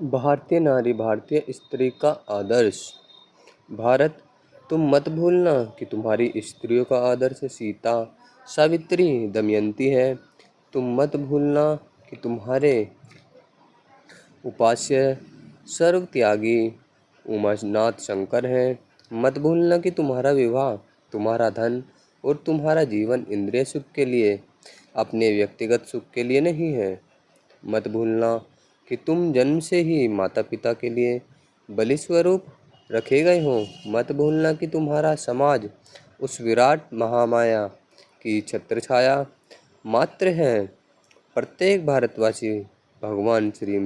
भारतीय नारी, भारतीय स्त्री का आदर्श। भारत, तुम मत भूलना कि तुम्हारी स्त्रियों का आदर्श सीता, सावित्री, दमयंती है। तुम मत भूलना कि तुम्हारे उपास्य सर्वत्यागी उमानाथ शंकर हैं। मत भूलना कि तुम्हारा विवाह, तुम्हारा धन और तुम्हारा जीवन इंद्रिय सुख के लिए, अपने व्यक्तिगत सुख के लिए नहीं है। मत भूलना कि तुम जन्म से ही माता पिता के लिए बलि स्वरूप रखे गए हो। मत भूलना कि तुम्हारा समाज उस विराट महामाया की छत्रछाया मात्र है। प्रत्येक भारतवासी भगवान श्री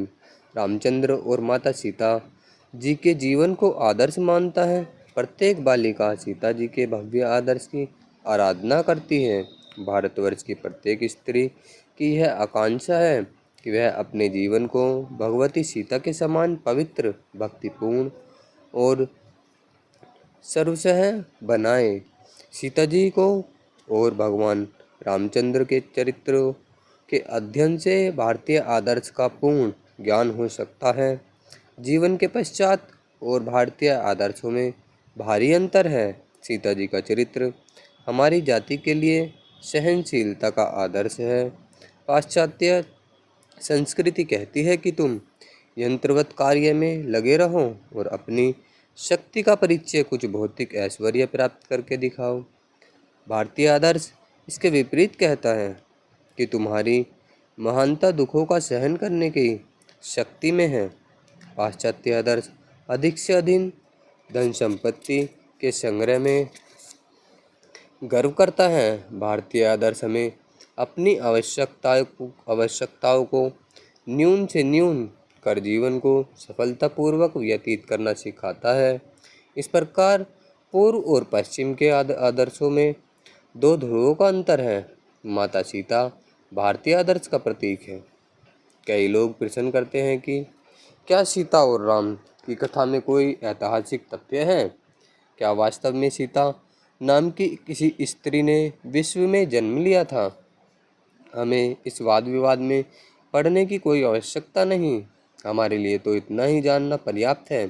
रामचंद्र और माता सीता जी के जीवन को आदर्श मानता है। प्रत्येक बालिका सीता जी के भव्य आदर्श की आराधना करती है। भारतवर्ष की प्रत्येक स्त्री की यह आकांक्षा है कि वह अपने जीवन को भगवती सीता के समान पवित्र, भक्तिपूर्ण और सर्वसह बनाए। सीता जी को और भगवान रामचंद्र के चरित्रों के अध्ययन से भारतीय आदर्श का पूर्ण ज्ञान हो सकता है। जीवन के पश्चात और भारतीय आदर्शों में भारी अंतर है। सीता जी का चरित्र हमारी जाति के लिए सहनशीलता का आदर्श है। पाश्चात्य संस्कृति कहती है कि तुम यंत्रवत कार्य में लगे रहो और अपनी शक्ति का परिचय कुछ भौतिक ऐश्वर्य प्राप्त करके दिखाओ। भारतीय आदर्श इसके विपरीत कहता है कि तुम्हारी महानता दुखों का सहन करने की शक्ति में है। पाश्चात्य आदर्श अधिक से अधिक धन संपत्ति के संग्रह में गर्व करता है। भारतीय आदर्श हमें अपनी आवश्यकताओं को न्यून से न्यून कर जीवन को सफलतापूर्वक व्यतीत करना सिखाता है। इस प्रकार पूर्व और पश्चिम के आदर्शों में दो ध्रुवों का अंतर है। माता सीता भारतीय आदर्श का प्रतीक है। कई लोग प्रश्न करते हैं कि क्या सीता और राम की कथा में कोई ऐतिहासिक तथ्य है? क्या वास्तव में सीता नाम की किसी स्त्री ने विश्व में जन्म लिया था? हमें इस वाद विवाद में पढ़ने की कोई आवश्यकता नहीं। हमारे लिए तो इतना ही जानना पर्याप्त है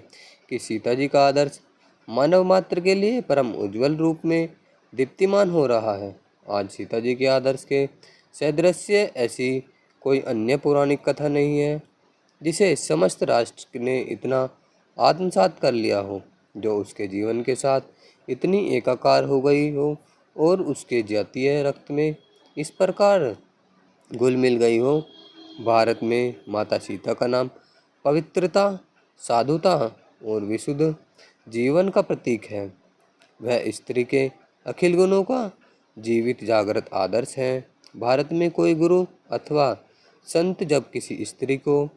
कि सीता जी का आदर्श मानव मात्र के लिए परम उज्जवल रूप में दीप्तिमान हो रहा है। आज सीता जी के आदर्श के सदृश्य ऐसी कोई अन्य पौराणिक कथा नहीं है जिसे समस्त राष्ट्र ने इतना आत्मसात कर लिया हो, जो उसके जीवन के साथ इतनी एकाकार हो गई हो और उसके जातीय रक्त में इस प्रकार घुल मिल गई हो। भारत में माता सीता का नाम पवित्रता, साधुता और विशुद्ध जीवन का प्रतीक है। वह स्त्री के अखिल गुणों का जीवित जागृत आदर्श है। भारत में कोई गुरु अथवा संत जब किसी स्त्री को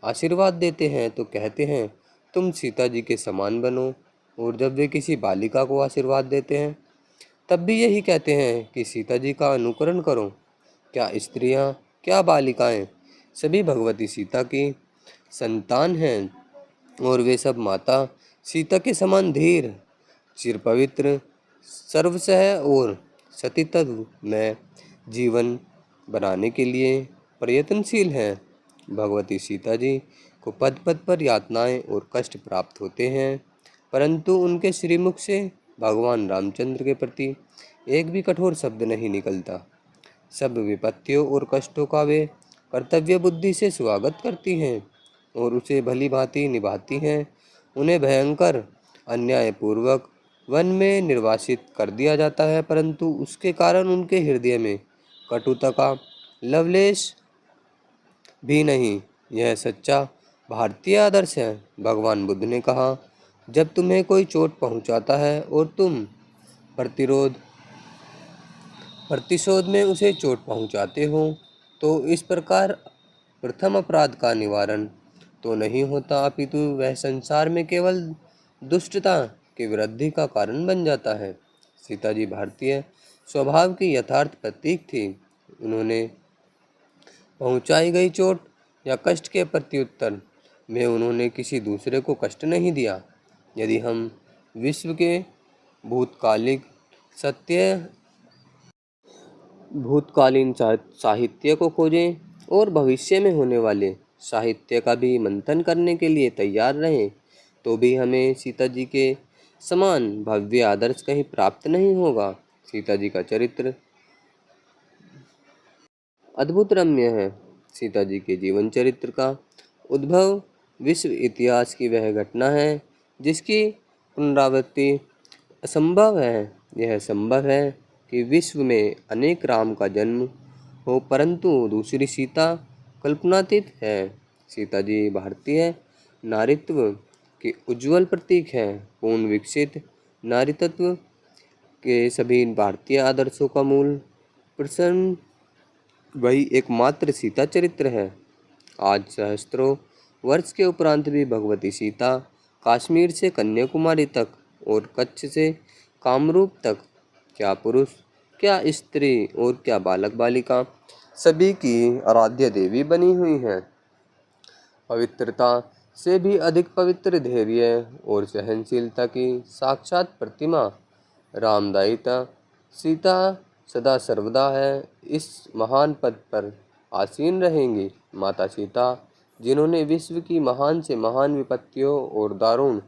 आशीर्वाद देते हैं तो कहते हैं तुम सीता जी के समान बनो, और जब वे किसी बालिका को आशीर्वाद देते हैं तब भी यही कहते हैं कि सीता जी का अनुकरण करो। क्या स्त्रियां, क्या बालिकाएं सभी भगवती सीता की संतान हैं, और वे सब माता सीता के समान धीर, चिर पवित्र, सर्वसह और सतीत्व में जीवन बनाने के लिए प्रयत्नशील हैं। भगवती सीता जी को पद पद पर यातनाएं और कष्ट प्राप्त होते हैं, परंतु उनके श्रीमुख से भगवान रामचंद्र के प्रति एक भी कठोर शब्द नहीं निकलता। सब विपत्तियों और कष्टों का वे कर्तव्य बुद्धि से स्वागत करती हैं और उसे भली भांति निभाती हैं। उन्हें भयंकर अन्यायपूर्वक वन में निर्वासित कर दिया जाता है, परंतु उसके कारण उनके हृदय में कटुता का लवलेश भी नहीं। यह सच्चा भारतीय आदर्श है। भगवान बुद्ध ने कहा, जब तुम्हें कोई चोट पहुंचाता है और तुम प्रतिशोध में उसे चोट पहुंचाते हो, तो इस प्रकार प्रथम अपराध का निवारण तो नहीं होता, अपितु वह संसार में केवल दुष्टता की वृद्धि का कारण बन जाता है। सीता जी भारतीय स्वभाव की यथार्थ प्रतीक थी। उन्होंने पहुंचाई गई चोट या कष्ट के प्रत्युत्तर में उन्होंने किसी दूसरे को कष्ट नहीं दिया। यदि हम विश्व के भूतकालिक सत्य भूतकालीन साहित्य को खोजें और भविष्य में होने वाले साहित्य का भी मंथन करने के लिए तैयार रहें तो भी हमें सीता जी के समान भव्य आदर्श कहीं प्राप्त नहीं होगा। सीता जी का चरित्र अद्भुत रम्य है। सीता जी के जीवन चरित्र का उद्भव विश्व इतिहास की वह घटना है जिसकी पुनरावृत्ति असंभव है। यह संभव है कि विश्व में अनेक राम का जन्म हो, परंतु दूसरी सीता कल्पनातीत है। सीता जी भारतीय नारीत्व के उज्जवल प्रतीक है। पूर्ण विकसित नारीत्व के सभी भारतीय आदर्शों का मूल प्रसन्न वही एकमात्र सीता चरित्र है। आज सहस्त्रों वर्ष के उपरांत भी भगवती सीता कश्मीर से कन्याकुमारी तक और कच्छ से कामरूप तक, क्या पुरुष, क्या स्त्री और क्या बालक बालिका, सभी की आराध्य देवी बनी हुई हैं। पवित्रता से भी अधिक पवित्र धैर्य और सहनशीलता की साक्षात प्रतिमा रामदायिता सीता सदा सर्वदा है इस महान पद पर आसीन रहेंगी। माता सीता जिन्होंने विश्व की महान से महान विपत्तियों और दारुण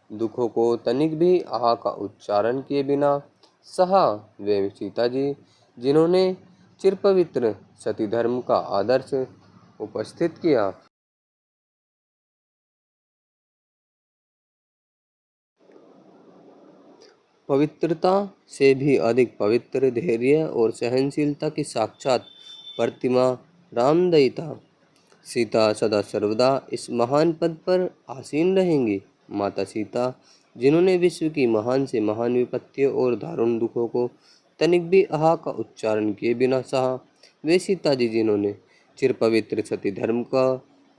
दुखों को तनिक भी आह का उच्चारण किए बिना सहा, वे सीता जी जिन्होंने चिरपवित्र सती धर्म का आदर्श उपस्थित किया। पवित्रता से भी अधिक पवित्र धैर्य और सहनशीलता की साक्षात प्रतिमा रामदयिता सीता सदा सर्वदा इस महान पद पर आसीन रहेंगी। माता सीता जिन्होंने विश्व की महान से महान विपत्तियों और दारुण दुखों को तनिक भी आह का उच्चारण किए बिना सहा, वे सीता जी जिन्होंने चिरपवित्र सती धर्म का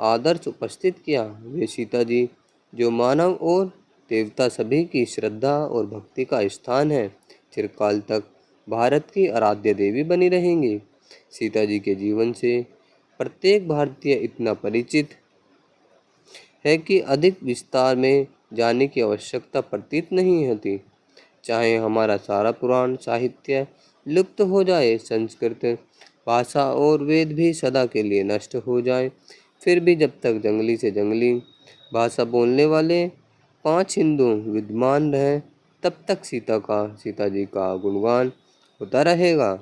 आदर्श उपस्थित किया। वे सीता जी जो मानव और देवता सभी की श्रद्धा और भक्ति का स्थान है, चिरकाल तक भारत की आराध्य देवी बनी रहेंगी। सीता जी के जीवन से प्रत्येक भारतीय इतना परिचित है कि अधिक विस्तार में जाने की आवश्यकता प्रतीत नहीं होती। चाहे हमारा सारा पुराण साहित्य लुप्त हो जाए, संस्कृत भाषा और वेद भी सदा के लिए नष्ट हो जाए, फिर भी जब तक जंगली से जंगली भाषा बोलने वाले 5 हिंदू विद्यमान रहें, तब तक सीता जी का गुणगान होता रहेगा।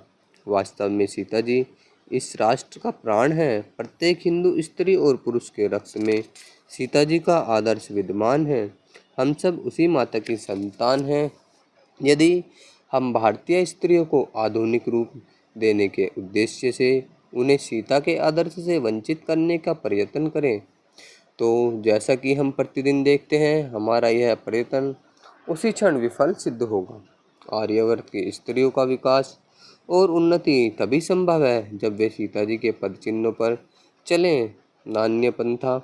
वास्तव में सीता जी इस राष्ट्र का प्राण है। प्रत्येक हिंदू स्त्री और पुरुष के रक्त में सीता जी का आदर्श विद्यमान है। हम सब उसी माता की संतान हैं। यदि हम भारतीय स्त्रियों को आधुनिक रूप देने के उद्देश्य से उन्हें सीता के आदर्श से वंचित करने का प्रयत्न करें, तो जैसा कि हम प्रतिदिन देखते हैं, हमारा यह प्रयत्न उसी क्षण विफल सिद्ध होगा। आर्यावर्त की स्त्रियों का विकास और उन्नति तभी संभव है जब वे सीता जी के पद चिन्हों पर चलें। नान्य पंथा